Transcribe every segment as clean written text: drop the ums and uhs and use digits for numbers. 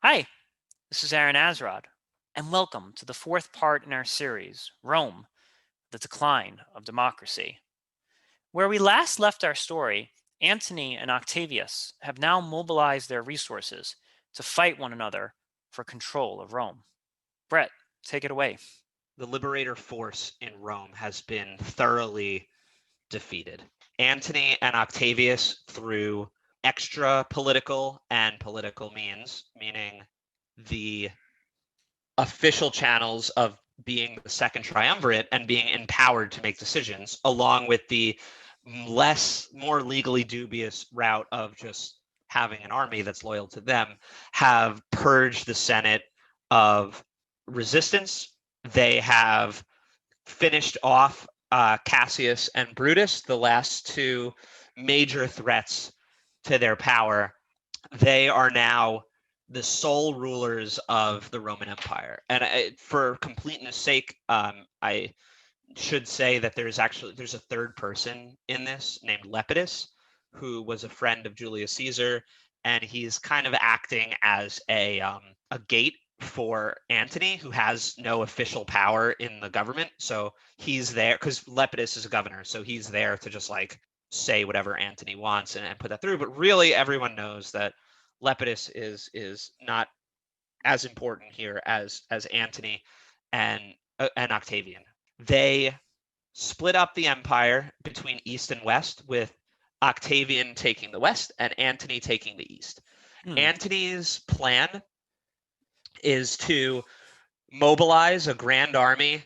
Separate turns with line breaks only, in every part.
Hi, this is Aaron Azrod, and welcome to the fourth part in our series, Rome, the Decline of Democracy. Where we last left our story, Antony and Octavius have now mobilized their resources to fight one another for control of Rome. Brett, take it away.
The liberator force in Rome has been thoroughly defeated. Antony and Octavius, through extra political and political means, meaning the official channels of being the second triumvirate and being empowered to make decisions, along with the more legally dubious route of just having an army that's loyal to them, have purged the Senate of resistance. They have finished off Cassius and Brutus, the last two major threats to their power. They are now the sole rulers of the Roman Empire. And for completeness sake, I should say that there's a third person in this named Lepidus, who was a friend of Julius Caesar, and he's kind of acting as a gate for Antony, who has no official power in the government. So he's there because Lepidus is a governor, so he's there to just like say whatever Antony wants and put that through. But really, everyone knows that Lepidus is not as important here as Antony and Octavian. They split up the empire between east and west, with Octavian taking the west and Antony taking the east. Antony's plan is to mobilize a grand army.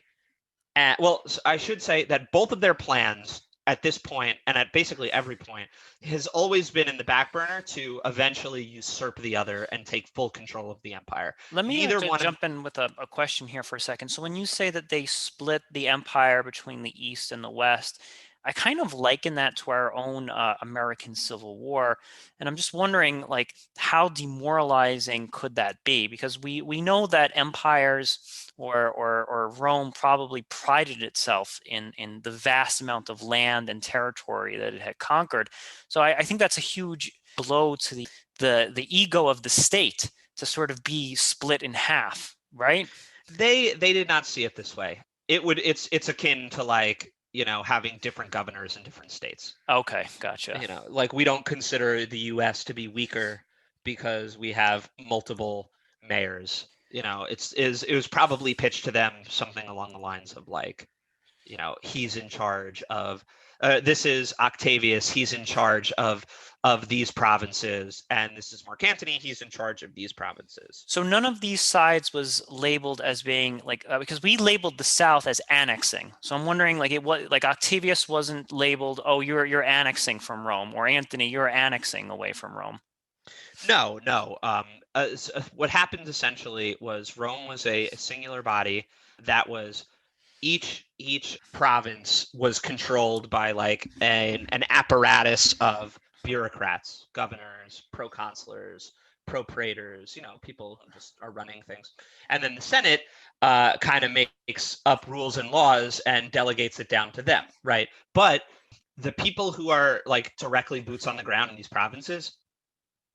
Well, I should say that both of their plans at this point, and at basically every point, has always been in the back burner to eventually usurp the other and take full control of the empire.
Let me jump in with a question here for a second. So when you say that they split the empire between the East and the West, I kind of liken that to our own American Civil War. And I'm just wondering, like, how demoralizing could that be? Because we know that empires or Rome probably prided itself in the vast amount of land and territory that it had conquered. So I think that's a huge blow to the ego of the state to sort of be split in half, right?
They did not see it this way. It's akin to like, having different governors in different states.
Okay, gotcha.
Like we don't consider the US to be weaker because we have multiple mayors. It was probably pitched to them something along the lines of like, he's in charge of this is Octavius, he's in charge of these provinces, and this is Marc Antony, he's in charge of these provinces.
So none of these sides was labeled as being like because we labeled the South as annexing. So I'm wondering, like, Octavius wasn't labeled, oh, you're annexing from Rome, or Antony, you're annexing away from Rome.
No. What happened essentially was Rome was a singular body that was each province was controlled by like an apparatus of bureaucrats, governors, proconsulars, propraetors, people who just are running things. And then the Senate kind of makes up rules and laws and delegates it down to them, right? But the people who are like directly boots on the ground in these provinces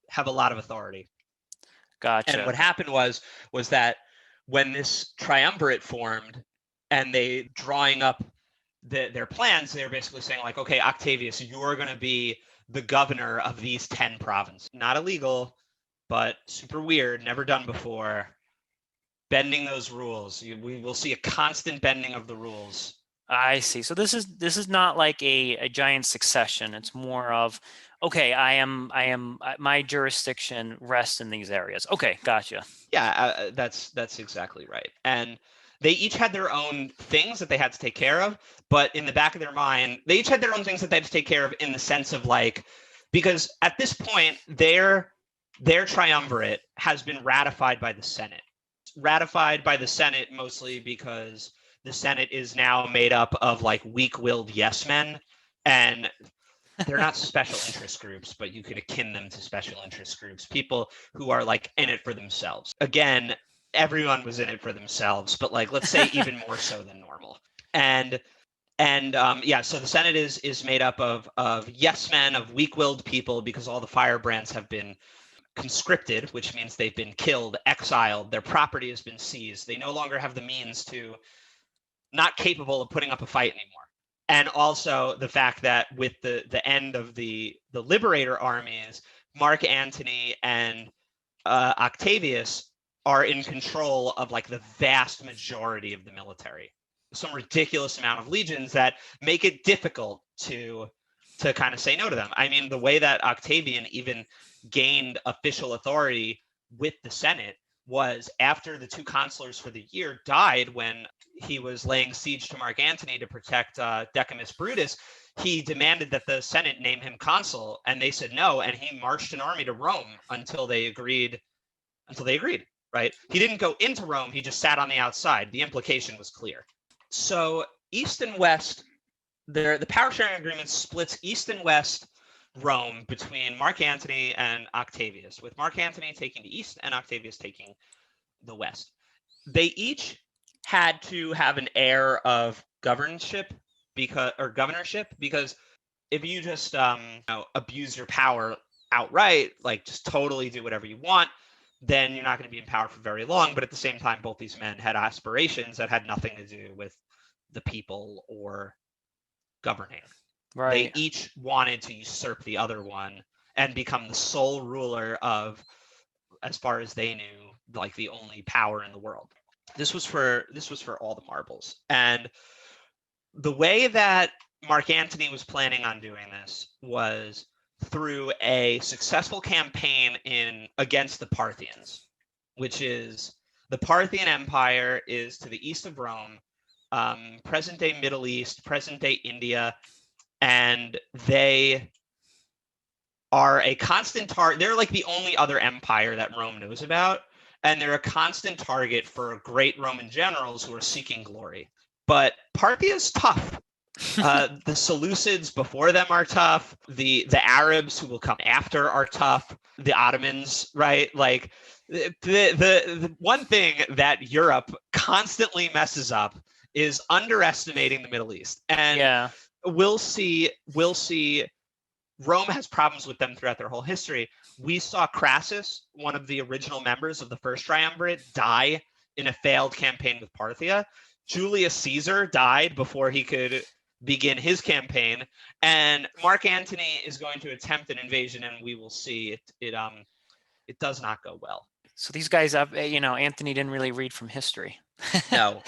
have a lot of authority.
Gotcha.
And what happened was that when this triumvirate formed, and they drawing up their plans, they're basically saying like, okay, Octavius, you're going to be the governor of these 10 provinces. Not illegal, but super weird, never done before. Bending those rules. We will see a constant bending of the rules.
I see. So this is not like a giant succession. It's more of, okay, my jurisdiction rests in these areas. Okay, gotcha.
Yeah, that's exactly right. And they each had their own things that they had to take care of, but in the back of their mind, they each had their own things that they had to take care of in the sense of like, because at this point, their triumvirate has been ratified by the Senate. Ratified by the Senate mostly because the Senate is now made up of like weak-willed yes men, and they're not special interest groups, but you could akin them to special interest groups, people who are like in it for themselves. Again, everyone was in it for themselves, but like, let's say even more so than normal. And so the Senate is made up of yes men, of weak-willed people, because all the firebrands have been conscripted, which means they've been killed, exiled, their property has been seized. They no longer have the means to, not capable of putting up a fight anymore. And also the fact that with the end of the liberator armies, Marc Antony and Octavius are in control of like the vast majority of the military. Some ridiculous amount of legions that make it difficult to kind of say no to them. I mean, the way that Octavian even gained official authority with the Senate was after the 2 consulars for the year died when he was laying siege to Marc Antony to protect Decimus Brutus. He demanded that the Senate name him consul, and they said no, and he marched an army to Rome until they agreed, right? He didn't go into Rome, he just sat on the outside. The implication was clear. So East and West, the power sharing agreement splits East and West Rome between Marc Antony and Octavius, with Marc Antony taking the East and Octavius taking the West. They each had to have an air of governorship because if you just abuse your power outright, like just totally do whatever you want, then you're not going to be in power for very long. But at the same time, both these men had aspirations that had nothing to do with the people or governing.
Right.
They each wanted to usurp the other one and become the sole ruler of, as far as they knew, like the only power in the world. This was for all the marbles. And the way that Marc Antony was planning on doing this was through a successful campaign against the Parthians, which is, the Parthian Empire is to the east of Rome, present-day Middle East, present-day India, and they are a constant target. They're like the only other empire that Rome knows about, and they're a constant target for great Roman generals who are seeking glory. But Parthia's tough. The Seleucids before them are tough. The Arabs who will come after are tough. The Ottomans, right? Like the one thing that Europe constantly messes up is underestimating the Middle East. And
Yeah.
we'll see Rome has problems with them throughout their whole history. We saw Crassus, one of the original members of the first triumvirate, die in a failed campaign with Parthia. Julius Caesar died before he could begin his campaign, and Marc Antony is going to attempt an invasion, and we will see it does not go well.
So these guys, Antony didn't really read from history.
No.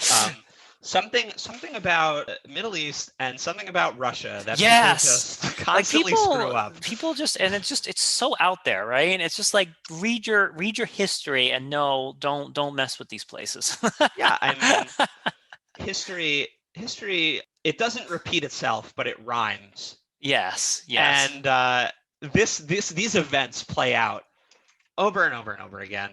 Something about Middle East and something about Russia that
yes,
people just constantly screw up.
People just, and it's so out there, right? And it's just like read your history and no, don't mess with these places.
Yeah, I mean, history, it doesn't repeat itself, but it rhymes.
Yes.
And these events play out over and over and over again.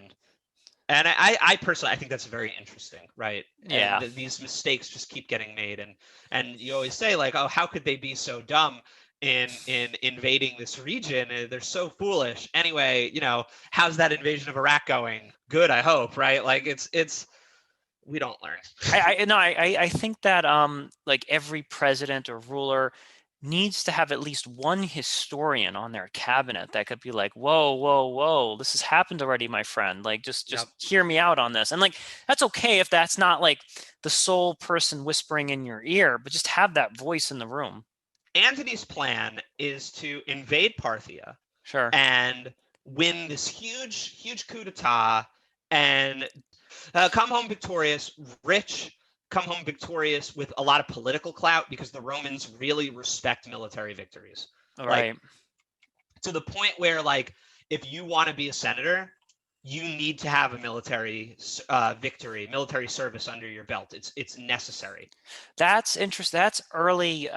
And I personally, I think that's very interesting, right?
Yeah.
And these mistakes just keep getting made, and you always say like, oh, how could they be so dumb in invading this region? They're so foolish. Anyway, how's that invasion of Iraq going? Good, I hope, right? Like it's we don't learn.
I think that like every president or ruler needs to have at least one historian on their cabinet that could be like, whoa, this has happened already, my friend. Like, just
Yep.
hear me out on this. And like, that's okay if that's not like the sole person whispering in your ear, but just have that voice in the room.
Antony's plan is to invade Parthia,
Sure,
and win this huge coup d'etat and come home victorious, rich, come home victorious with a lot of political clout, because the Romans really respect military victories.
all right.
To the point where, like, if you want to be a senator, you need to have a military victory, military service under your belt. It's necessary.
That's interesting. That's early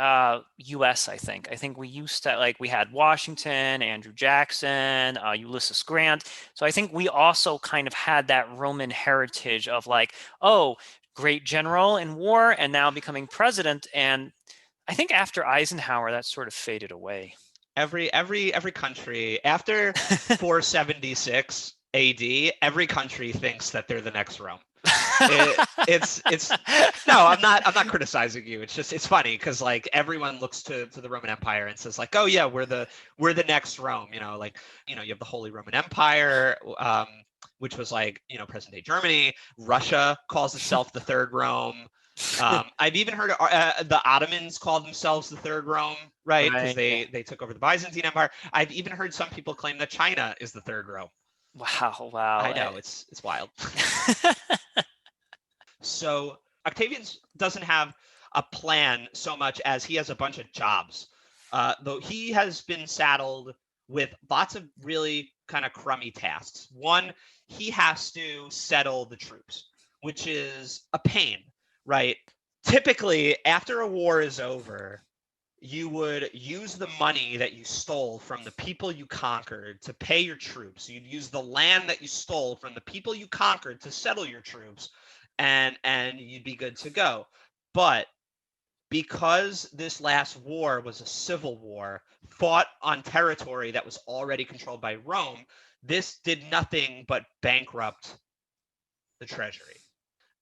U.S. I think we used to, like, we had Washington, Andrew Jackson, Ulysses Grant. So I think we also kind of had that Roman heritage of like, oh, great general in war and now becoming president. And I think after Eisenhower, that sort of faded away.
Every country after 476 AD, every country thinks that they're the next Rome. It's no, I'm not criticizing you. It's funny because like everyone looks to the Roman Empire and says like, oh yeah, we're the next Rome. Like you have the Holy Roman Empire, which was like present day Germany. Russia calls itself the Third Rome. I've even heard the Ottomans call themselves the Third Rome, right? Because
Right. Yeah.
they took over the Byzantine Empire. I've even heard some people claim that China is the Third Rome.
Wow. Wow.
I know it's wild. So Octavian doesn't have a plan so much as he has a bunch of jobs. Though he has been saddled with lots of really kind of crummy tasks. One, he has to settle the troops, which is a pain, right? Typically, after a war is over, you would use the money that you stole from the people you conquered to pay your troops. You'd use the land that you stole from the people you conquered to settle your troops, and you'd be good to go. But because this last war was a civil war fought on territory that was already controlled by Rome, this did nothing but bankrupt the treasury.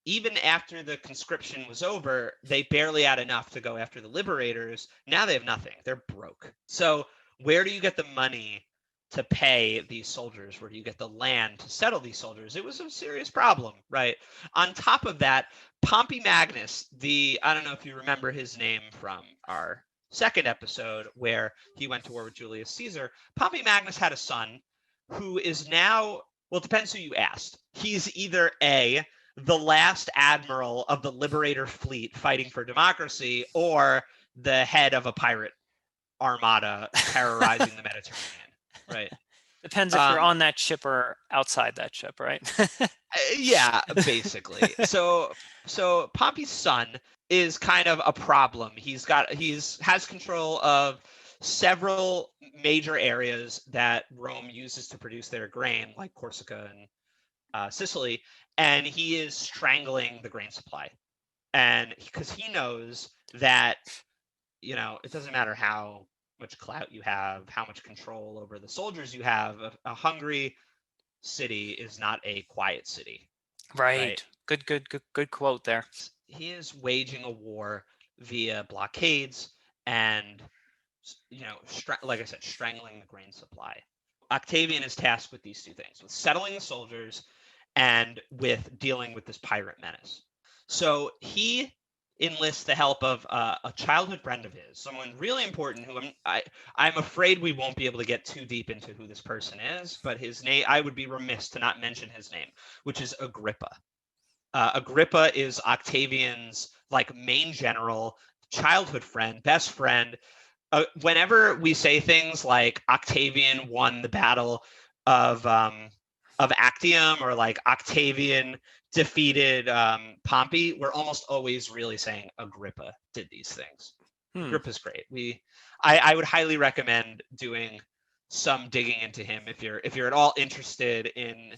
Even after the conscription was over, they barely had enough to go after the liberators. Now they have nothing. They're broke. So where do you get the money to pay these soldiers? Where do you get the land to settle these soldiers? It was a serious problem, right? On top of that, Pompey Magnus, I don't know if you remember his name from our second episode where he went to war with Julius Caesar. Pompey Magnus had a son who is now, well, it depends who you asked. He's either the last admiral of the Liberator fleet fighting for democracy, or the head of a pirate armada terrorizing the Mediterranean, right?
Depends if you're on that ship or outside that ship, right?
Yeah, basically. So Pompey's son is kind of a problem. Has control of several major areas that Rome uses to produce their grain, like Corsica and Sicily, and he is strangling the grain supply. And because he knows that, it doesn't matter how much clout you have, how much control over the soldiers you have, a hungry city is not a quiet city, right?
Right. Good quote there.
He is waging a war via blockades and, like I said, strangling the grain supply. Octavian is tasked with these two things, with settling the soldiers and with dealing with this pirate menace. So he enlists the help of a childhood friend of his, someone really important who I'm afraid we won't be able to get too deep into who this person is, but his name, I would be remiss to not mention his name, which is Agrippa. Agrippa is Octavian's like main general, childhood friend, best friend. Whenever we say things like Octavian won the battle of Actium, or like Octavian defeated Pompey, we're almost always really saying Agrippa did these things. Agrippa's great. I would highly recommend doing some digging into him if you're at all interested in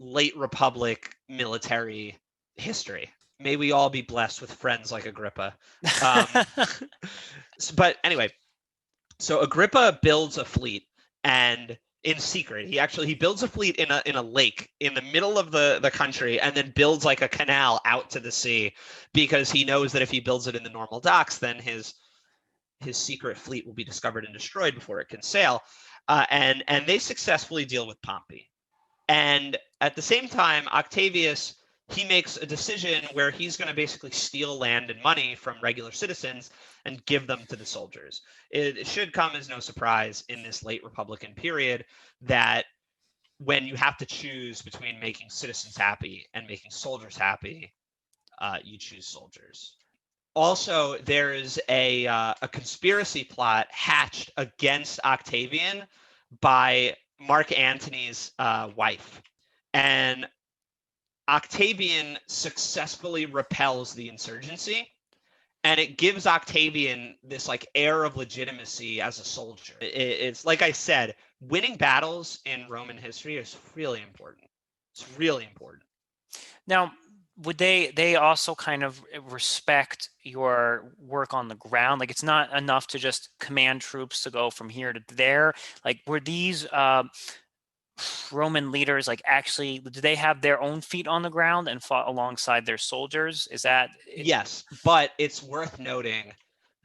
late Republic military history. May we all be blessed with friends like Agrippa. But anyway, so Agrippa builds a fleet, and in secret, he builds a fleet in a lake in the middle of the country, and then builds like a canal out to the sea, because he knows that if he builds it in the normal docks, then his secret fleet will be discovered and destroyed before it can sail. And they successfully deal with Pompey. And at the same time, Octavius, he makes a decision where he's going to basically steal land and money from regular citizens and give them to the soldiers. It should come as no surprise in this late Republican period that when you have to choose between making citizens happy and making soldiers happy, you choose soldiers. Also, there is a conspiracy plot hatched against Octavian by Marc Antony's wife. And Octavian successfully repels the insurgency, and it gives Octavian this like air of legitimacy as a soldier. It's like I said, winning battles in Roman history is really important. It's really important.
Now, would they also kind of respect your work on the ground? Like, it's not enough to just command troops to go from here to there. Like, were these Roman leaders like actually, did they have their own feet on the ground and fought alongside their soldiers? Is that it?
Yes, but it's worth noting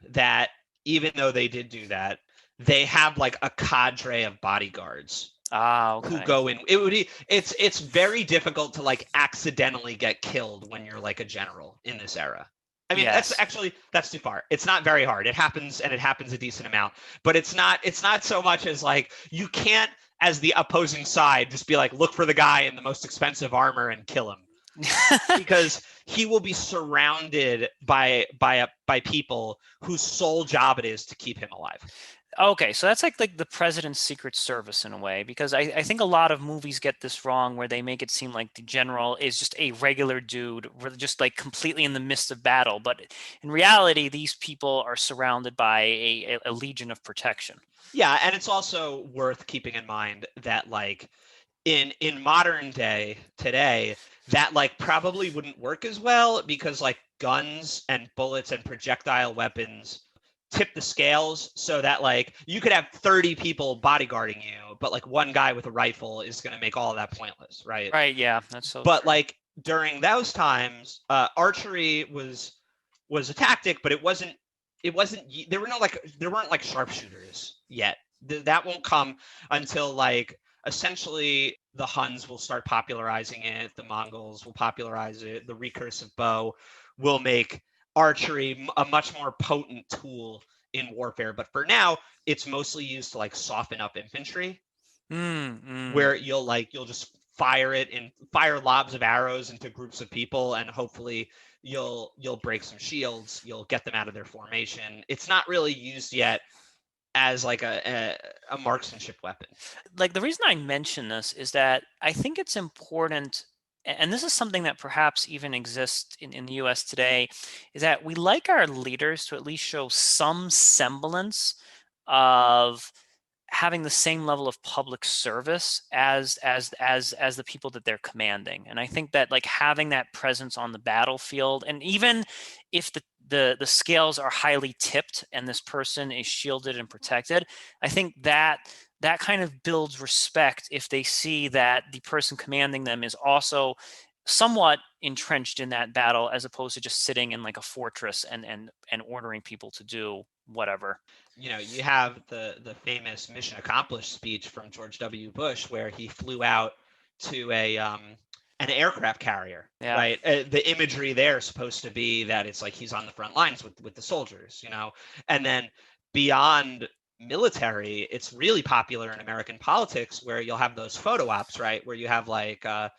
that even though they did do that, they have like a cadre of bodyguards
Ah,
who
okay.
go in. It would be it's very difficult to like accidentally get killed when you're like a general in this era. I mean,
Yes.
that's too far. It's not very hard. It happens, and it happens a decent amount, but it's not so much as like you can't, as the opposing side, just be like, look for the guy in the most expensive armor and kill him, because he will be surrounded by people whose sole job it is to keep him alive.
Okay, so that's like the president's secret service in a way, because I think a lot of movies get this wrong where they make it seem like the general is just a regular dude, just like completely in the midst of battle. But in reality, these people are surrounded by a legion of protection.
Yeah, and it's also worth keeping in mind that like in modern day today, that like probably wouldn't work as well, because like guns and bullets and projectile weapons tip the scales, so that like you could have 30 people bodyguarding you, but like one guy with a rifle is going to make all of that pointless, right?
Right, yeah, that's so
But
true.
like during those times, archery was a tactic, but it wasn't there weren't like sharpshooters yet. That won't come until like essentially the Huns will start popularizing it, the Mongols will popularize it, the recursive bow will make archery a much more potent tool in warfare. But for now, it's mostly used to like soften up infantry,
Mm, mm.
where you'll just fire lobs of arrows into groups of people, and hopefully you'll break some shields, you'll get them out of their formation. It's not really used yet as like a marksmanship weapon.
Like the reason I mention this is that I think it's important, and this is something that perhaps even exists in the US today, is that we like our leaders to at least show some semblance of having the same level of public service as the people that they're commanding. And I think that like having that presence on the battlefield, and even if the scales are highly tipped and this person is shielded and protected, I think that that kind of builds respect if they see that the person commanding them is also somewhat entrenched in that battle, as opposed to just sitting in like a fortress and ordering people to do whatever.
You have the famous mission accomplished speech from George W. Bush, where he flew out to a an aircraft carrier,
Yeah.
right? The imagery there is supposed to be that it's like he's on the front lines with the soldiers, and then beyond military, it's really popular in American politics, where you'll have those photo ops, right, where you have like a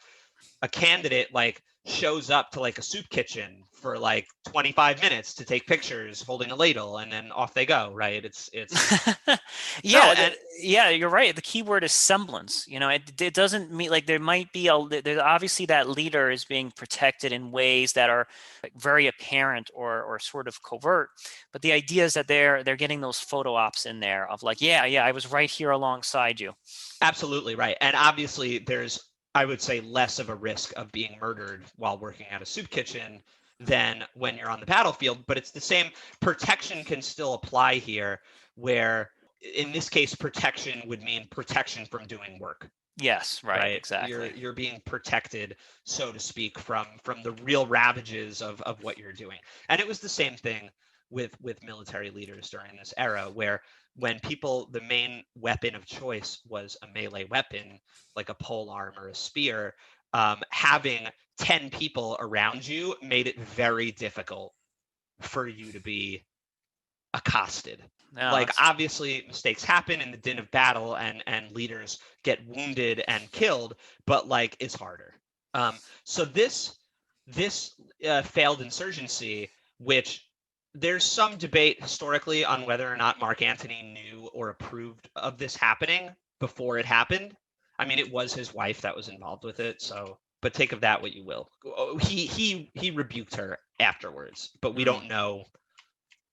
candidate like shows up to like a soup kitchen for like 25 minutes to take pictures holding a ladle, and then off they go, right? It's no,
Yeah,
and
yeah, you're right. The key word is semblance. It doesn't mean like there might be there's obviously that leader is being protected in ways that are like very apparent or sort of covert. But the idea is that they're getting those photo ops in there of like, yeah, I was right here alongside you.
absolutely right. And obviously there's, I would say, less of a risk of being murdered while working at a soup kitchen than when you're on the battlefield, but it's the same. Protection can still apply here, where in this case protection would mean protection from doing work,
Yes, right,
right? You're
exactly.
you're being protected, so to speak, from the real ravages of what you're doing. And it was the same thing with military leaders during this era, where when people, the main weapon of choice was a melee weapon like a pole arm or a spear, having 10 people around you made it very difficult for you to be accosted.
No,
Like
that's
obviously mistakes happen in the din of battle, and leaders get wounded and killed, but like it's harder. So this failed insurgency, which there's some debate historically on whether or not Marc Antony knew or approved of this happening before it happened. I mean, it was his wife that was involved with it, so but take of that what you will. He rebuked her afterwards, but we
mm,
don't know.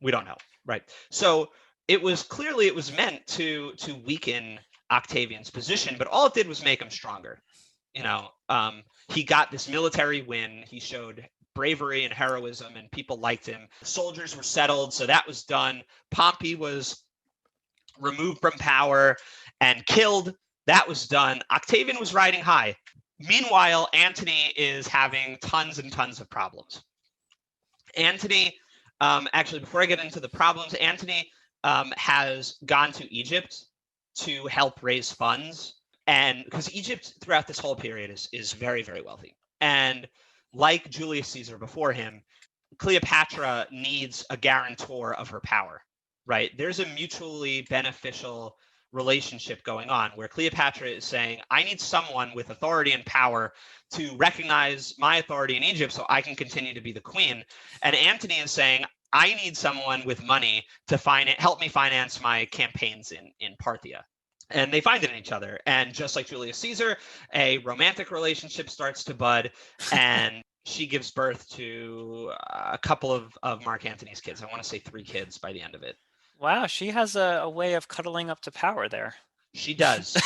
We don't know, right? So it was meant to weaken Octavian's position, but all it did was make him stronger. He got this military win. He showed bravery and heroism, and people liked him. Soldiers were settled, so that was done. Pompey was removed from power and killed, That was done. Octavian was riding high. Meanwhile, Antony is having tons and tons of problems. Antony, actually, before I get into the problems, Antony has gone to Egypt to help raise funds. And because Egypt throughout this whole period is very, very wealthy. And like Julius Caesar before him, Cleopatra needs a guarantor of her power, right? There's a mutually beneficial relationship going on where Cleopatra is saying, I need someone with authority and power to recognize my authority in Egypt so I can continue to be the queen. And Antony is saying, I need someone with money to help me finance my campaigns in Parthia. And they find it in each other. And just like Julius Caesar, a romantic relationship starts to bud, and she gives birth to a couple of Marc Antony's kids. I want to say 3 kids by the end of it.
Wow, she has a way of cuddling up to power there.
She does.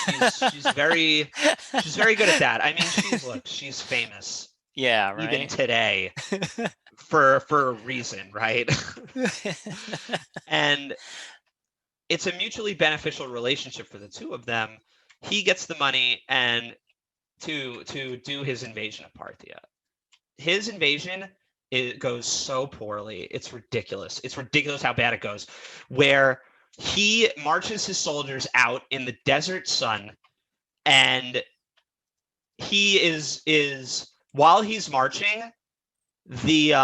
She's very good at that. I mean, she's famous.
Yeah, right.
Even today for a reason, right? And it's a mutually beneficial relationship for the two of them. He gets the money and to do his invasion of Parthia. His invasion, it goes so poorly. It's ridiculous. It's ridiculous how bad it goes. Where he marches his soldiers out in the desert sun, and he is while he's marching, the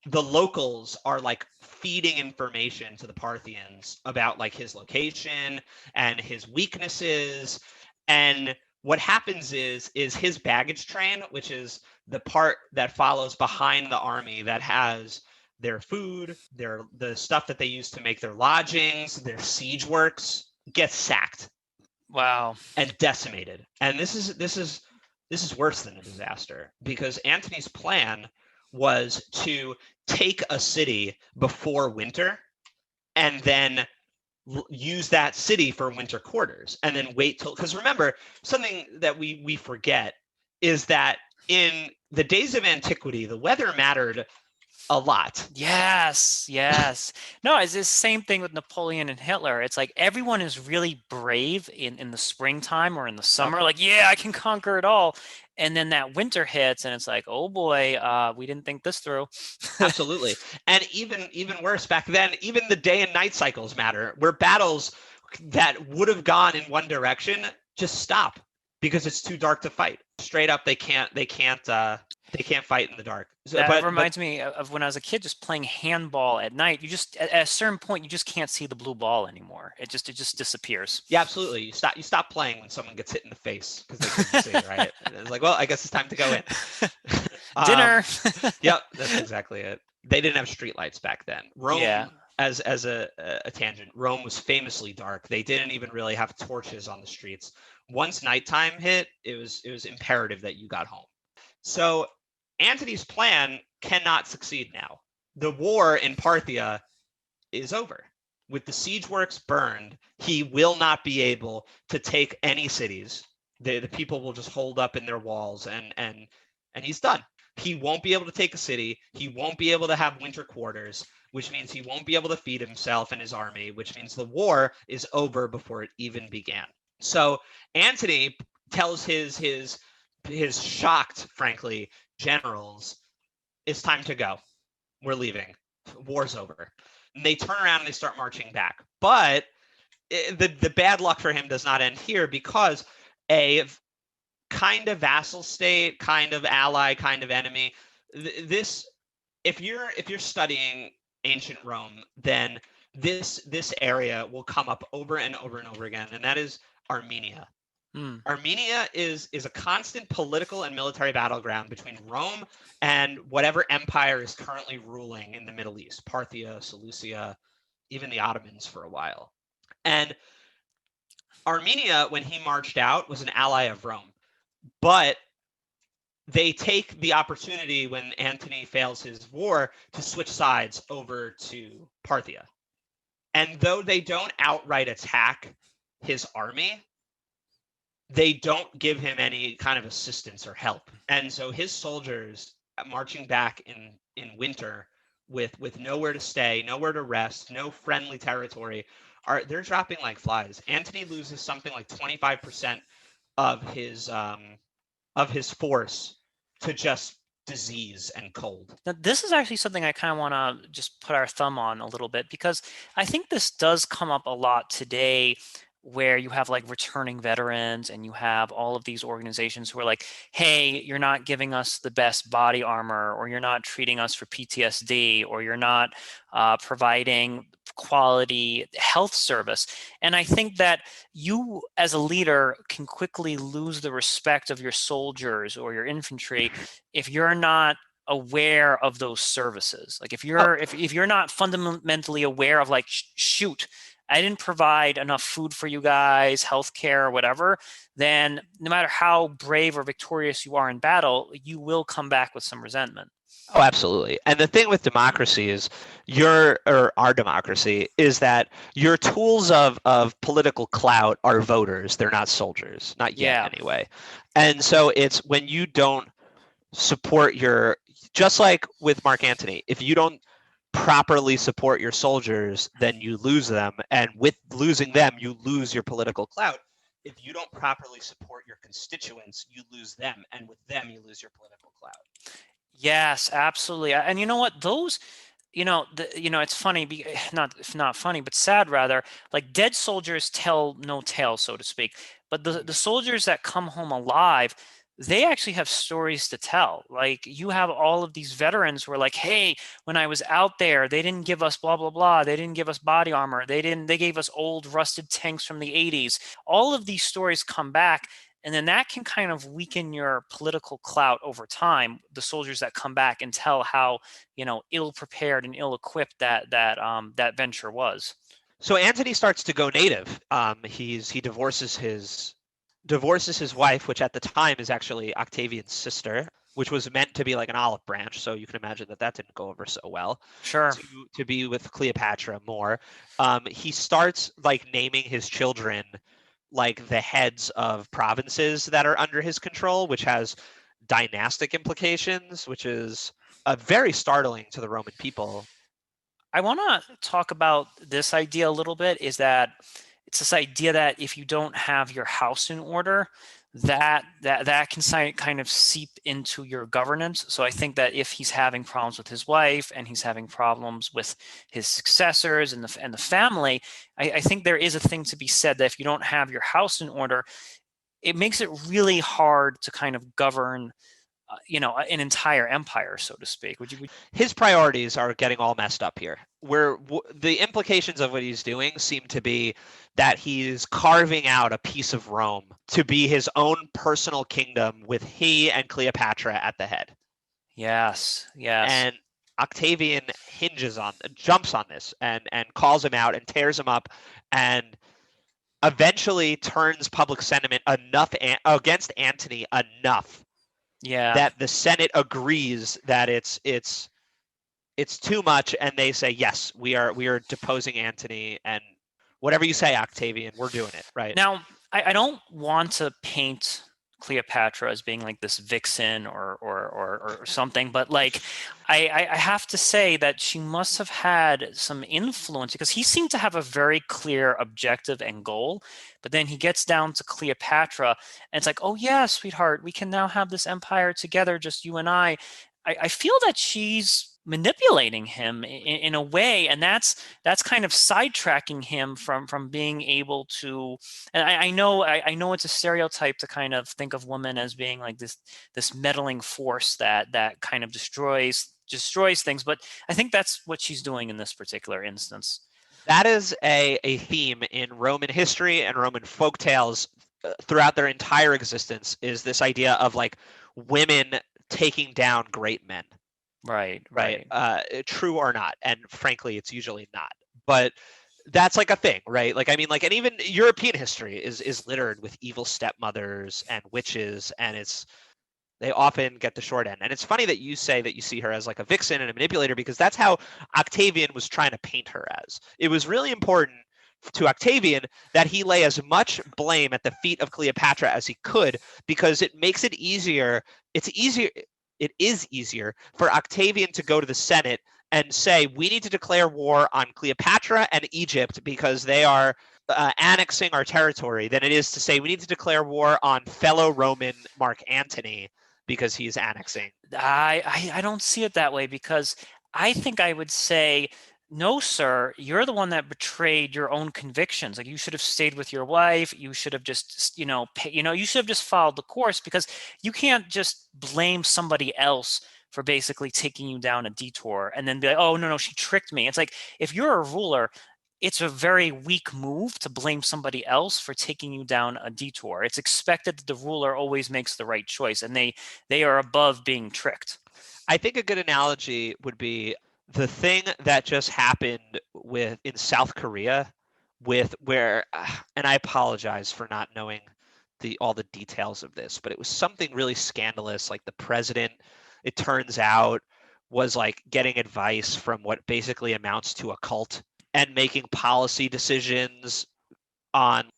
locals are like feeding information to the Parthians about like his location and his weaknesses. And what happens is his baggage train, which is the part that follows behind the army that has their food, the stuff that they use to make their lodgings, their siege works, gets sacked.
Wow.
And decimated. And this is worse than a disaster, because Antony's plan was to take a city before winter and then use that city for winter quarters, and then wait till, because remember, something that we forget is that in the days of antiquity, the weather mattered a lot.
Yes. No, it's the same thing with Napoleon and Hitler. It's like everyone is really brave in the springtime or in the summer, like, yeah, I can conquer it all. And then that winter hits and it's like, oh boy, we didn't think this through.
Absolutely. And even worse, back then, even the day and night cycles matter, where battles that would have gone in one direction just stop because it's too dark to fight. Straight up, they can't fight in the dark.
That reminds me of when I was a kid, just playing handball at night. You just, at a certain point, you just can't see the blue ball anymore. It just disappears.
Yeah, absolutely. You stop playing when someone gets hit in the face because they couldn't see, right? And it's like, well, I guess it's time to go in.
Dinner.
Yep, that's exactly it. They didn't have streetlights back then. Rome,
Yeah.
as a tangent, Rome was famously dark. They didn't even really have torches on the streets. Once nighttime hit, it was imperative that you got home. So Antony's plan cannot succeed now. The war in Parthia is over. With the siege works burned, he will not be able to take any cities. The people will just hold up in their walls, and he's done. He won't be able to take a city. He won't be able to have winter quarters, which means he won't be able to feed himself and his army, which means the war is over before it even began. So Antony tells his shocked, frankly, generals, it's time to go. We're leaving. War's over. And they turn around and they start marching back. But the bad luck for him does not end here, because a kind of vassal state, kind of ally, kind of enemy, this, if you're studying ancient Rome, then this area will come up over and over and over again, and that is Armenia. Armenia is a constant political and military battleground between Rome and whatever empire is currently ruling in the Middle East, Parthia, Seleucia, even the Ottomans for a while. And Armenia, when he marched out, was an ally of Rome. But they take the opportunity when Antony fails his war to switch sides over to Parthia. And though they don't outright attack his army, they don't give him any kind of assistance or help. And so his soldiers marching back in winter with nowhere to stay, nowhere to rest, no friendly territory, they're dropping like flies. Antony loses something like 25% of his force to just disease and cold.
Now, this is actually something I kind of want to just put our thumb on a little bit, because I think this does come up a lot today, where you have like returning veterans and you have all of these organizations who are like, hey, you're not giving us the best body armor, or you're not treating us for PTSD, or you're not providing quality health service. And I think that you as a leader can quickly lose the respect of your soldiers or your infantry if you're not aware of those services. Like if
Oh,
you're not fundamentally aware of like, shoot, I didn't provide enough food for you guys, healthcare, or whatever, then no matter how brave or victorious you are in battle, you will come back with some resentment.
oh, absolutely. And the thing with democracy is our democracy is that your tools of political clout are voters. They're not soldiers, not yet
Yeah.
anyway. And so it's when you don't support just like with Marc Antony, if you don't properly support your soldiers, then you lose them. And with losing them, you lose your political clout. If you don't properly support your constituents, you lose them. And with them, you lose your political clout.
Yes, absolutely. And you know what? Those, it's funny, not funny, but sad rather. Like dead soldiers tell no tale, so to speak. But the soldiers that come home alive, they actually have stories to tell. Like you have all of these veterans who are like, hey, when I was out there, they didn't give us blah blah blah. They didn't give us body armor. They gave us old rusted tanks from the 80s. All of these stories come back. And then that can kind of weaken your political clout over time. The soldiers that come back and tell how, ill prepared and ill equipped that venture was.
So Antony starts to go native. He divorces his wife, which at the time is actually Octavian's sister, which was meant to be like an olive branch. So you can imagine that didn't go over so well.
Sure.
To be with Cleopatra more. He starts like naming his children like the heads of provinces that are under his control, which has dynastic implications, which is very startling to the Roman people.
I want to talk about this idea a little bit, is that it's this idea that if you don't have your house in order, that can kind of seep into your governance. So I think that if he's having problems with his wife and he's having problems with his successors and the family, I think there is a thing to be said that if you don't have your house in order, it makes it really hard to kind of govern an entire empire, so to speak.
His priorities are getting all messed up here. Where the implications of what he's doing seem to be that he's carving out a piece of Rome to be his own personal kingdom with he and Cleopatra at the head.
Yes.
And Octavian jumps on this and calls him out and tears him up, and eventually turns public sentiment against Antony enough that the Senate agrees that it's too much, and they say, yes, we are deposing Antony, and whatever you say, Octavian, we're doing it. Right.
Now, I don't want to paint Cleopatra as being like this vixen or something, but like I have to say that she must have had some influence, because he seemed to have a very clear objective and goal, but then he gets down to Cleopatra and it's like, oh yeah, sweetheart, we can now have this empire together, just you and I feel that she's manipulating him in a way, and that's kind of sidetracking him from being able to. And I know it's a stereotype to kind of think of women as being like this meddling force that kind of destroys things, but I think that's what she's doing in this particular instance.
That is a theme in Roman history and Roman folktales throughout their entire existence, is this idea of like women taking down great men.
Right.
True or not, and frankly, it's usually not. But that's like a thing, right? Like, I mean, like, and even European history is littered with evil stepmothers and witches, and they often get the short end. And it's funny that you say that you see her as like a vixen and a manipulator, because that's how Octavian was trying to paint her as. It was really important to Octavian that he lay as much blame at the feet of Cleopatra as he could, because it makes it easier. It is easier for Octavian to go to the Senate and say, we need to declare war on Cleopatra and Egypt because they are annexing our territory, than it is to say we need to declare war on fellow Roman Marc Antony because he's annexing.
I don't see it that way, because I think I would say, no, sir, you're the one that betrayed your own convictions. Like, you should have stayed with your wife. You should have just, you should have just followed the course, because you can't just blame somebody else for basically taking you down a detour and then be like, oh, no, she tricked me. It's like, if you're a ruler, it's a very weak move to blame somebody else for taking you down a detour. It's expected that the ruler always makes the right choice, and they are above being tricked.
I think a good analogy would be the thing that just happened in South Korea with where, and I apologize for not knowing all the details of this, but it was something really scandalous. Like, the president, it turns out, was like getting advice from what basically amounts to a cult and making policy decisions on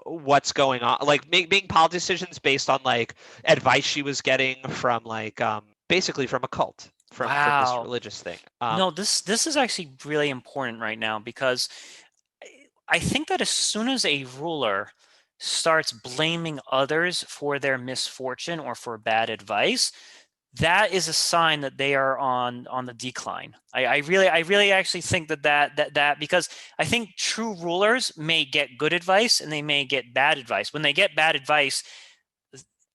what's going on, like making policy decisions based on like advice she was getting from like basically from a cult, from this
Wow.
religious thing.
No, this is actually really important right now, because I think that as soon as a ruler starts blaming others for their misfortune or for bad advice, that is a sign that they are on the decline. I really actually think that because I think true rulers may get good advice and they may get bad advice. When they get bad advice,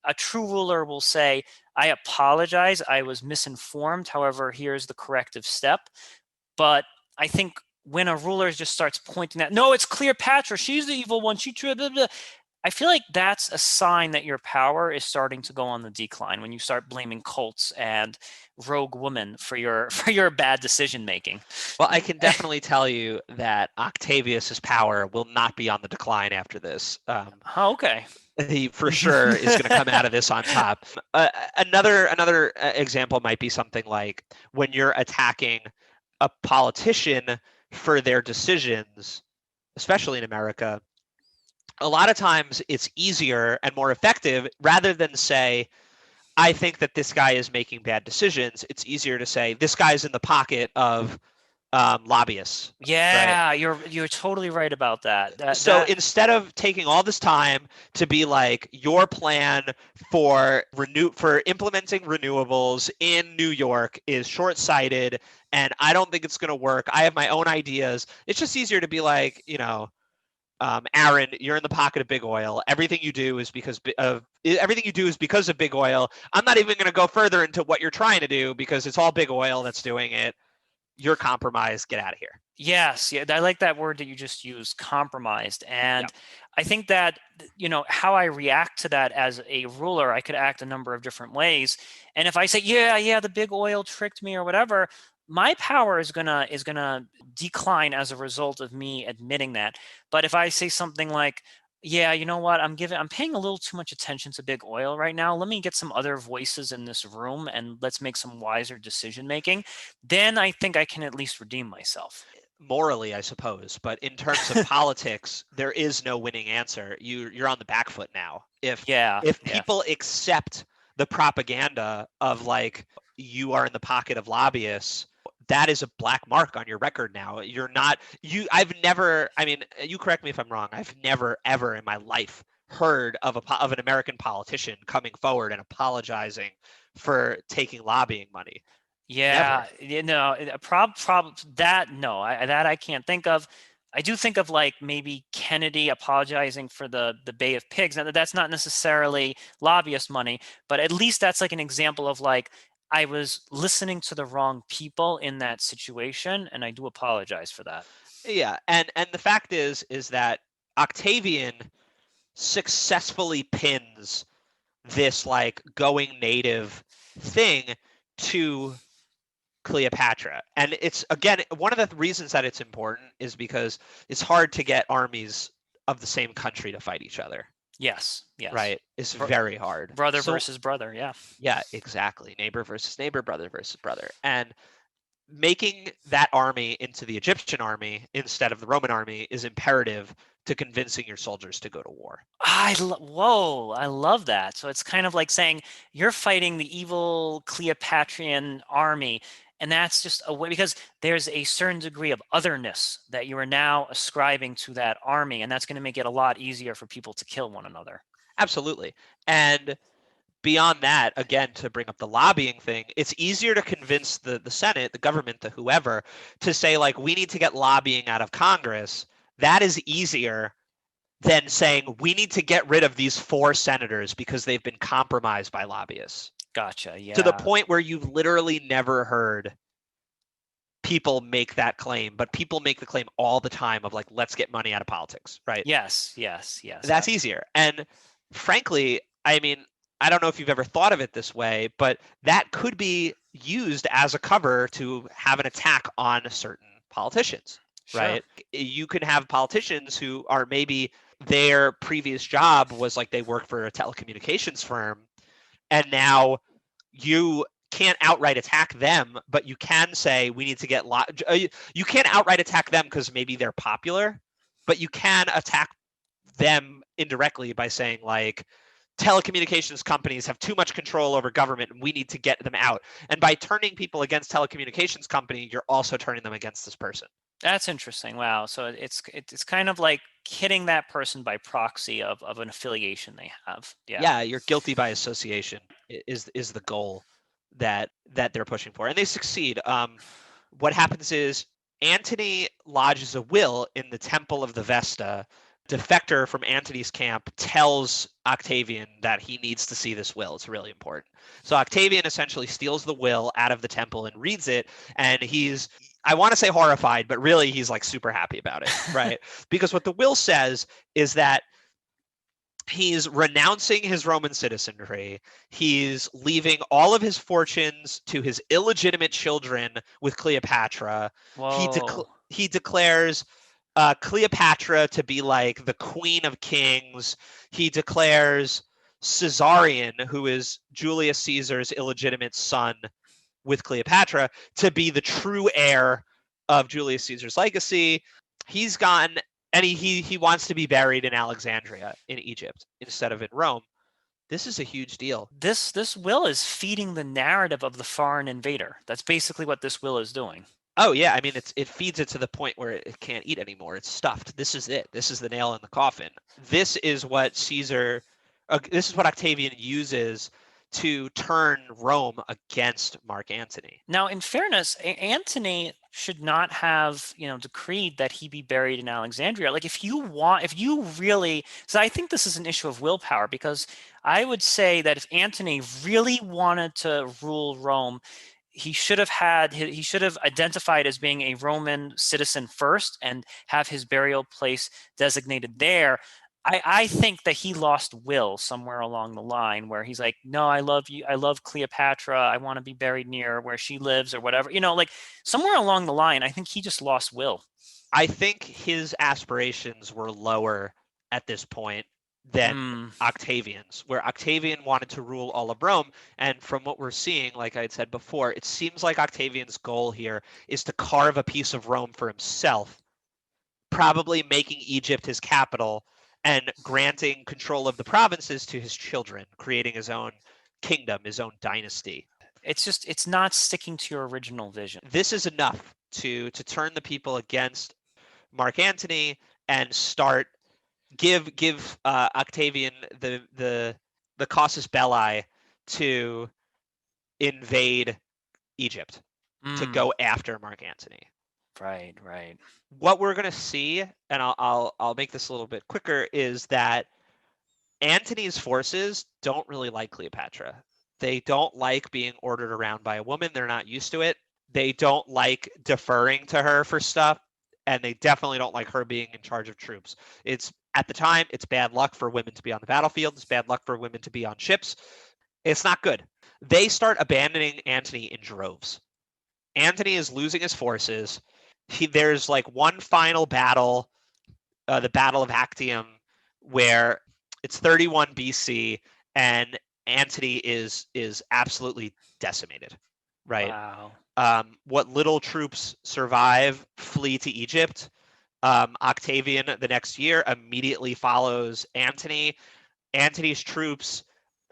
a true ruler will say, I apologize, I was misinformed. However, here's the corrective step. But I think when a ruler just starts pointing at, no, it's Cleopatra, she's the evil one, blah, blah, blah. I feel like that's a sign that your power is starting to go on the decline, when you start blaming cults and rogue women for your bad decision making.
Well, I can definitely tell you that Octavius's power will not be on the decline after this.
Oh, okay.
He for sure is going to come out of this on top. Another example might be something like when you're attacking a politician for their decisions, especially in America. A lot of times it's easier and more effective, rather than say, I think that this guy is making bad decisions. It's easier to say this guy's in the pocket of lobbyists, right?
Yeah, you're totally right about that.
So
That
instead of taking all this time to be like, your plan for implementing renewables in New York is short-sighted and I don't think it's going to work, I have my own ideas, it's just easier to be like, Aaron, you're in the pocket of big oil. Everything you do is because of big oil. I'm not even going to go further into what you're trying to do because it's all big oil that's doing it. You're compromised. Get out of here.
Yes, yeah, I like that word that you just used, compromised.
Yeah.
And I think that, how I react to that as a ruler, I could act a number of different ways. And if I say, yeah, the big oil tricked me or whatever, my power is gonna decline as a result of me admitting that. But if I say something like, yeah, you know what, I'm paying a little too much attention to big oil right now. Let me get some other voices in this room and let's make some wiser decision making. Then I think I can at least redeem myself.
Morally, I suppose, but in terms of politics, there is no winning answer. You're on the back foot now.
Yeah,
If
yeah.
people accept the propaganda of like, you are in the pocket of lobbyists, that is a black mark on your record now. You're not I've never, I mean, you correct me if I'm wrong, I've never ever in my life heard of an American politician coming forward and apologizing for taking lobbying money.
Yeah,
Never.
that no, that I can't think of. I do think of like maybe Kennedy apologizing for the Bay of Pigs. Now, that's not necessarily lobbyist money, but at least that's like an example of like, I was listening to the wrong people in that situation, and I do apologize for that.
Yeah, and the fact is that Octavian successfully pins this like going native thing to Cleopatra. And it's, again, one of the reasons that it's important is because it's hard to get armies of the same country to fight each other,
Yes, yes.
right? It's
Bro-
very hard.
Brother
So
versus brother, yeah.
yeah, exactly. Neighbor versus neighbor, brother versus brother. And making that army into the Egyptian army instead of the Roman army is imperative to convincing your soldiers to go to war.
Whoa, I love that. So it's kind of like saying you're fighting the evil Cleopatrian army, And that's just a way, because there's a certain degree of otherness that you are now ascribing to that army, and that's going to make it a lot easier for people to kill one another.
Absolutely. And beyond that, again, to bring up the lobbying thing, it's easier to convince the Senate, the government, the whoever, to say, like, we need to get lobbying out of Congress. That is easier than saying we need to get rid of these 4 senators because they've been compromised by lobbyists.
Gotcha.
To the
Yeah.
point where you've literally never heard people make that claim, but people make the claim all the time of, like, let's get money out of politics, right?
Yes. Yes. Yes.
That's easier. And frankly, I mean, I don't know if you've ever thought of it this way, but that could be used as a cover to have an attack on certain politicians,
Sure.
right? You can have politicians who are maybe their previous job was like they worked for a telecommunications firm, and now you can't outright attack them, but you can say we need to get you can't outright attack them because maybe they're popular, but you can attack them indirectly by saying, like, telecommunications companies have too much control over government and we need to get them out. And by turning people against telecommunications company, you're also turning them against this person.
That's interesting. Wow. So it's kind of like hitting that person by proxy of an affiliation they have. Yeah.
Yeah, you're guilty by association is the goal that they're pushing for, and they succeed. What happens is Antony lodges a will in the Temple of the Vesta. Defector from Antony's camp tells Octavian that he needs to see this will. It's really important. So Octavian essentially steals the will out of the temple and reads it, and he's, I want to say horrified, but really he's like super happy about it, right? Because what the will says is that he's renouncing his Roman citizenry. He's leaving all of his fortunes to his illegitimate children with Cleopatra.
Whoa.
He declares Cleopatra to be like the queen of kings. He declares Caesarion, who is Julius Caesar's illegitimate son with Cleopatra, to be the true heir of Julius Caesar's legacy. He's gone, and he wants to be buried in Alexandria in Egypt instead of in Rome. This is a huge deal.
This will is feeding the narrative of the foreign invader. That's basically what this will is doing.
Oh yeah, I mean it feeds it to the point where it can't eat anymore. It's stuffed. This is it. This is the nail in the coffin. This is what this is what Octavian uses to turn Rome against Marc Antony.
Now, in fairness, Antony should not have, decreed that he be buried in Alexandria. Like, if you really, so I think this is an issue of willpower, because I would say that if Antony really wanted to rule Rome, he should have identified as being a Roman citizen first and have his burial place designated there. I think that he lost will somewhere along the line, where he's like, no, I love you. I love Cleopatra. I want to be buried near where she lives or whatever. Like somewhere along the line, I think he just lost will.
I think his aspirations were lower at this point than Octavian's, where Octavian wanted to rule all of Rome. And from what we're seeing, like I had said before, it seems like Octavian's goal here is to carve a piece of Rome for himself, probably making Egypt his capital and granting control of the provinces to his children, creating his own kingdom, his own dynasty.
It's not sticking to your original vision.
This is enough to turn the people against Marc Antony and give Octavian the casus belli to invade Egypt, to go after Marc Antony.
Right.
What we're going to see, and I'll make this a little bit quicker, is that Antony's forces don't really like Cleopatra. They don't like being ordered around by a woman. They're not used to it. They don't like deferring to her for stuff, and they definitely don't like her being in charge of troops. At the time, it's bad luck for women to be on the battlefield. It's bad luck for women to be on ships. It's not good. They start abandoning Antony in droves. Antony is losing his forces. There's like one final battle, the Battle of Actium, where it's 31 BC, and Antony is absolutely decimated, right?
Wow.
What little troops survive flee to Egypt. Octavian the next year immediately follows Antony. Antony's troops,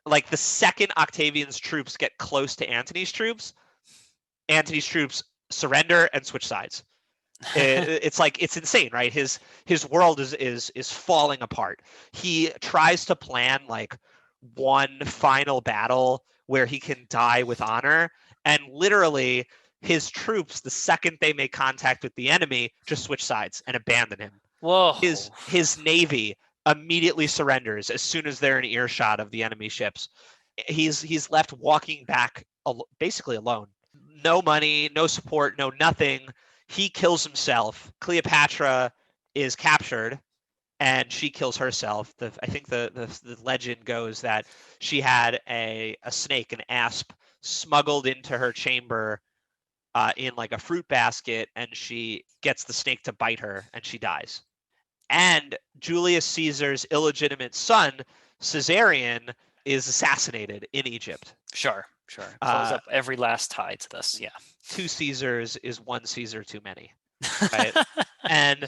like the second Octavian's troops get close to Antony's troops, Antony's troops surrender and switch sides. It's insane, right? His world is falling apart. He tries to plan like one final battle where he can die with honor, and literally his troops, the second they make contact with the enemy, just switch sides and abandon him.
Whoa.
His navy immediately surrenders as soon as they're in earshot of the enemy ships. He's left walking back basically alone. No money, no support, no nothing. He kills himself. Cleopatra is captured and she kills herself. I think the legend goes that she had a snake, an asp, smuggled into her chamber in like a fruit basket, and she gets the snake to bite her and she dies. And Julius Caesar's illegitimate son, Caesarion, is assassinated in Egypt.
Sure. Close up every last tie to this. Yeah.
2 Caesars is 1 Caesar too many. Right. and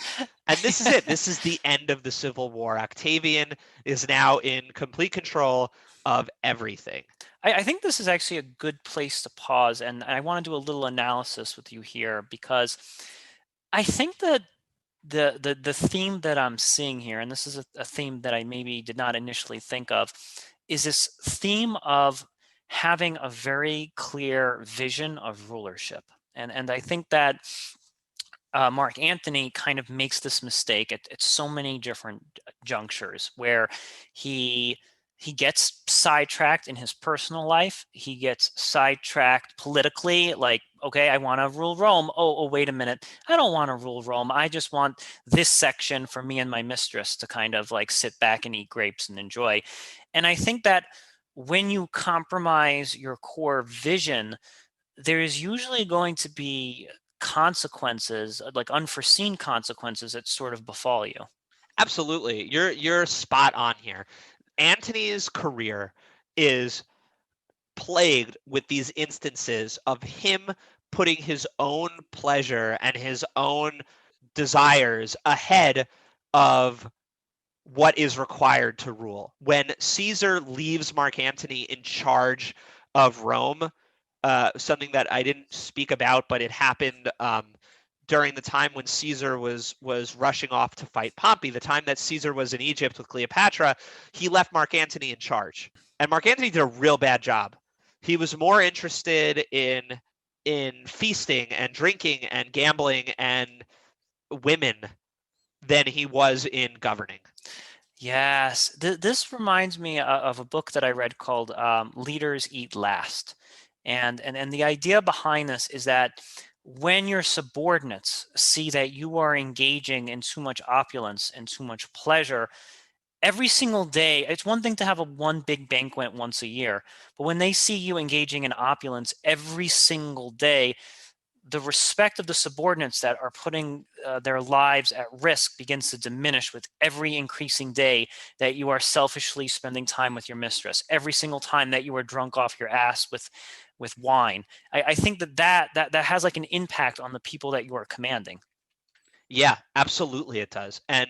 this is it. This is the end of the Civil War. Octavian is now in complete control of everything.
I think this is actually a good place to pause, and I want to do a little analysis with you here, because I think that the theme that I'm seeing here, and this is a theme that I maybe did not initially think of, is this theme of having a very clear vision of rulership. And I think that Marc Antony kind of makes this mistake at so many different junctures, where he gets sidetracked in his personal life. He gets sidetracked politically, like, okay, I want to rule Rome. Oh, wait a minute. I don't want to rule Rome. I just want this section for me and my mistress to kind of like sit back and eat grapes and enjoy. And I think that when you compromise your core vision, there is usually going to be consequences, like unforeseen consequences, that sort of befall you.
Absolutely. You're spot on here. Antony's career is plagued with these instances of him putting his own pleasure and his own desires ahead of what is required to rule. When Caesar leaves Marc Antony in charge of Rome, something that I didn't speak about, but it happened during the time when Caesar was rushing off to fight Pompey, the time that Caesar was in Egypt with Cleopatra, he left Marc Antony in charge. And Marc Antony did a real bad job. He was more interested in feasting and drinking and gambling and women than he was in governing.
Yes, this reminds me of a book that I read called Leaders Eat Last. And the idea behind this is that when your subordinates see that you are engaging in too much opulence and too much pleasure every single day, it's one thing to have one big banquet once a year, but when they see you engaging in opulence every single day, the respect of the subordinates that are putting their lives at risk begins to diminish with every increasing day that you are selfishly spending time with your mistress, every single time that you are drunk off your ass with wine. I think that has like an impact on the people that you are commanding.
Yeah, absolutely it does. And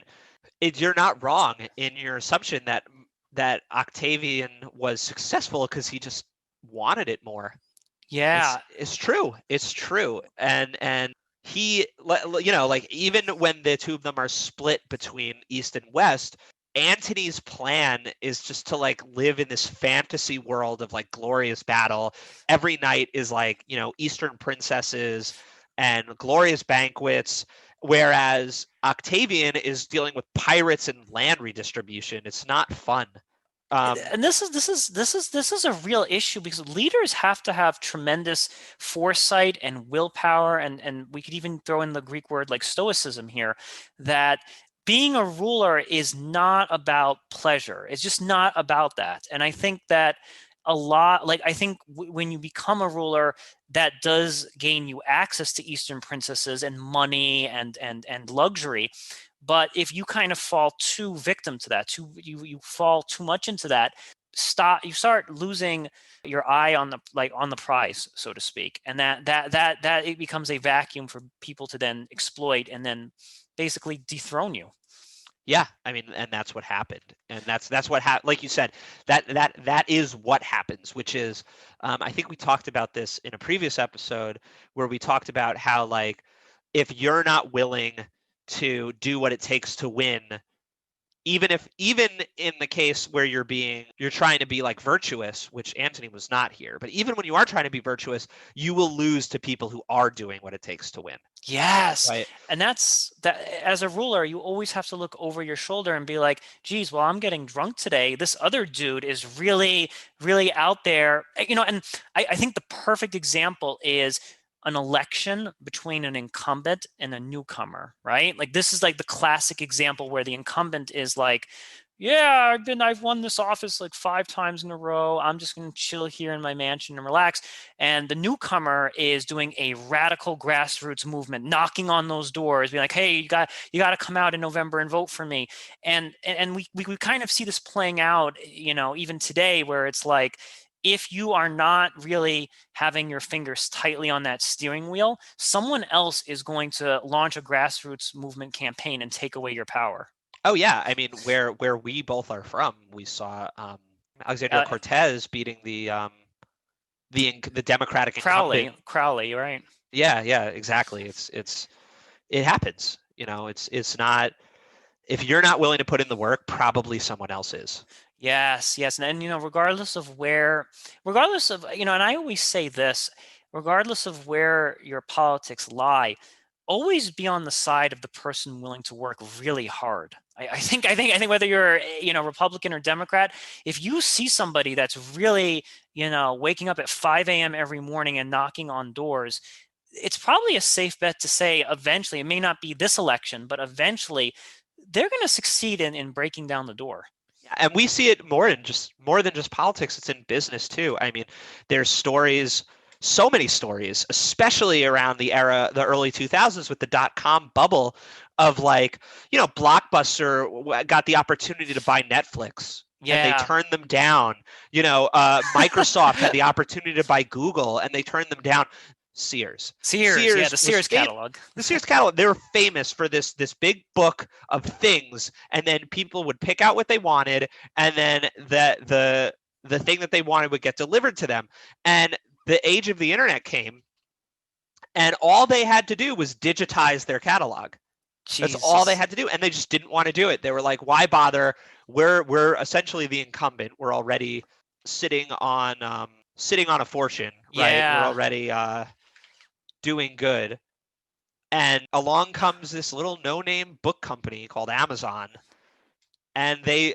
you're not wrong in your assumption that Octavian was successful because he just wanted it more.
Yeah.
It's true. It's true. And he, like even when the two of them are split between East and West, Antony's plan is just to like live in this fantasy world of like glorious battle. Every night is like, Eastern princesses and glorious banquets, whereas Octavian is dealing with pirates and land redistribution. It's not fun.
And this is a real issue, because leaders have to have tremendous foresight and willpower, and we could even throw in the Greek word like stoicism here, that being a ruler is not about pleasure. It's just not about that. And I think that I think when you become a ruler, that does gain you access to Eastern princesses and money and luxury. But if you kind of fall too victim to that, you fall too much into that, you start losing your eye on the prize, so to speak, and that it becomes a vacuum for people to then exploit and then basically dethrone you.
Yeah, I mean, and that's what happened, and that's what happened. Like you said, that is what happens, which is, I think we talked about this in a previous episode where we talked about how like if you're not willing to do what it takes to win, even in the case where you're trying to be like virtuous, which Antony was not here, but even when you are trying to be virtuous, you will lose to people who are doing what it takes to win.
Yes.
Right.
And that's that as a ruler, you always have to look over your shoulder and be like, geez, well, I'm getting drunk today. This other dude is really, really out there. And I think the perfect example is an election between an incumbent and a newcomer, right? Like this is like the classic example where the incumbent is like, yeah, I've won this office like 5 times in a row. I'm just gonna chill here in my mansion and relax. And the newcomer is doing a radical grassroots movement, knocking on those doors, being like, hey, you got to come out in November and vote for me. And we kind of see this playing out, even today, where it's like, if you are not really having your fingers tightly on that steering wheel, someone else is going to launch a grassroots movement campaign and take away your power.
Oh yeah, I mean, where we both are from, we saw Alexandria
Uh,
Cortez beating the Democratic incumbent.
Crowley, right?
Yeah, yeah, exactly. It happens. It's not, if you're not willing to put in the work, probably someone else is.
Yes, yes. And regardless of, and I always say this, regardless of where your politics lie, always be on the side of the person willing to work really hard. I think whether you're, Republican or Democrat, if you see somebody that's really, waking up at 5 a.m. every morning and knocking on doors, it's probably a safe bet to say eventually, it may not be this election, but eventually they're going to succeed in breaking down the door.
And we see it more than just politics. It's in business too. I mean, there's stories, so many stories, especially around the early 2000s with the dot-com bubble of like, Blockbuster got the opportunity to buy Netflix and they
Yeah.
turned them down. Microsoft had the opportunity to buy Google and they turned them down. Sears.
Sears, yeah,
Sears
the
was
Sears
famous.
catalog.
The Sears catalog, they were famous for this big book of things, and then people would pick out what they wanted, and then the thing that they wanted would get delivered to them. And the age of the internet came, and all they had to do was digitize their catalog. That's all they
Jesus.
had to do, and they just didn't want to do it. They were like, "Why bother? We're essentially the incumbent. We're already sitting on a fortune, right? We're
Yeah.
already doing good." And along comes this little no-name book company called Amazon, and they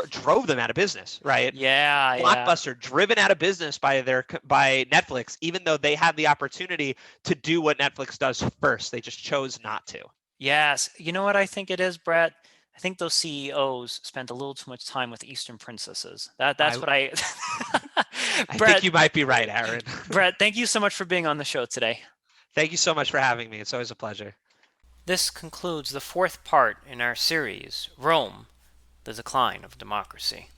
drove them out of business, right?
Yeah, yeah.
Blockbuster driven out of business by Netflix, even though they had the opportunity to do what Netflix does first. They just chose not to.
Yes. You know what I think it is, Brett? I think those CEOs spent a little too much time with Eastern princesses. That's
I
what I
I think
Brett,
you might be right, Aaron.
Brett, thank you so much for being on the show today.
Thank you so much for having me. It's always a pleasure.
This concludes the fourth part in our series, Rome, the Decline of Democracy.